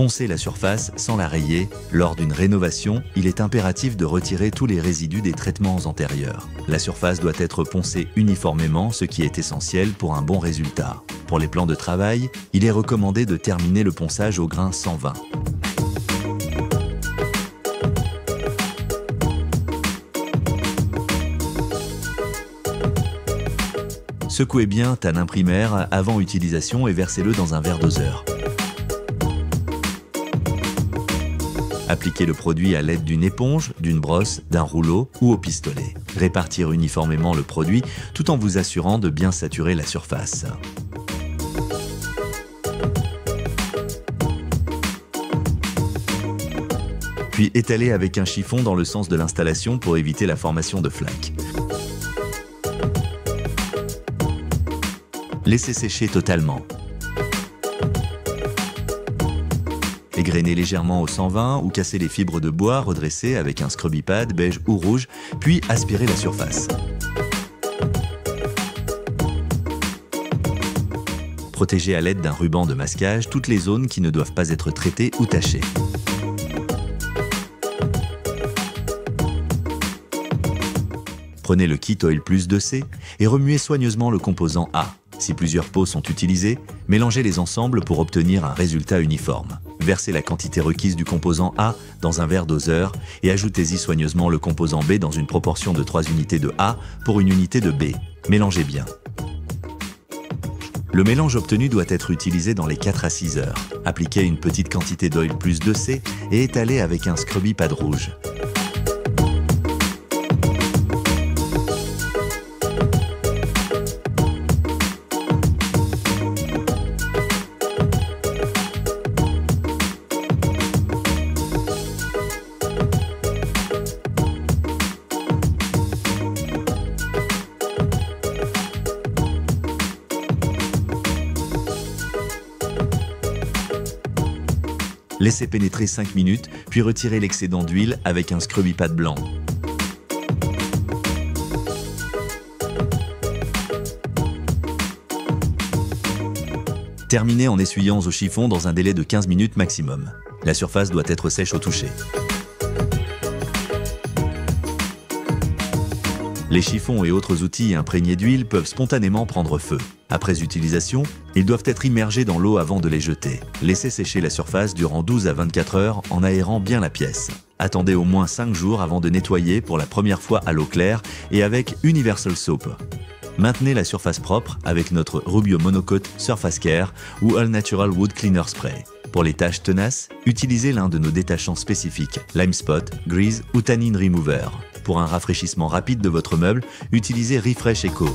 Poncez la surface sans la rayer. Lors d'une rénovation, il est impératif de retirer tous les résidus des traitements antérieurs. La surface doit être poncée uniformément, ce qui est essentiel pour un bon résultat. Pour les plans de travail, il est recommandé de terminer le ponçage au grain 120. Secouez bien tan imprimaire avant utilisation et versez-le dans un verre doseur. Appliquez le produit à l'aide d'une éponge, d'une brosse, d'un rouleau ou au pistolet. Répartir uniformément le produit tout en vous assurant de bien saturer la surface. Puis étaler avec un chiffon dans le sens de l'installation pour éviter la formation de flaques. Laissez sécher totalement. Égrenez légèrement au 120 ou cassez les fibres de bois redressées avec un scrubby pad beige ou rouge, puis aspirez la surface. Protégez à l'aide d'un ruban de masquage toutes les zones qui ne doivent pas être traitées ou tachées. Prenez le kit Oil Plus 2C et remuez soigneusement le composant A. Si plusieurs pots sont utilisés, mélangez-les ensemble pour obtenir un résultat uniforme. Versez la quantité requise du composant A dans un verre doseur et ajoutez-y soigneusement le composant B dans une proportion de 3 unités de A pour une unité de B. Mélangez bien. Le mélange obtenu doit être utilisé dans les 4 à 6 heures. Appliquez une petite quantité d'Oil Plus 2C et étalez avec un scrubby pad rouge. Laissez pénétrer 5 minutes, puis retirez l'excédent d'huile avec un scrubby pad blanc. Terminez en essuyant au chiffon dans un délai de 15 minutes maximum. La surface doit être sèche au toucher. Les chiffons et autres outils imprégnés d'huile peuvent spontanément prendre feu. Après utilisation, ils doivent être immergés dans l'eau avant de les jeter. Laissez sécher la surface durant 12 à 24 heures en aérant bien la pièce. Attendez au moins 5 jours avant de nettoyer pour la première fois à l'eau claire et avec Universal Soap. Maintenez la surface propre avec notre Rubio Monocoat Surface Care ou All Natural Wood Cleaner Spray. Pour les taches tenaces, utilisez l'un de nos détachants spécifiques, Lime Spot, Grease ou Tannin Remover. Pour un rafraîchissement rapide de votre meuble, utilisez Refresh Eco.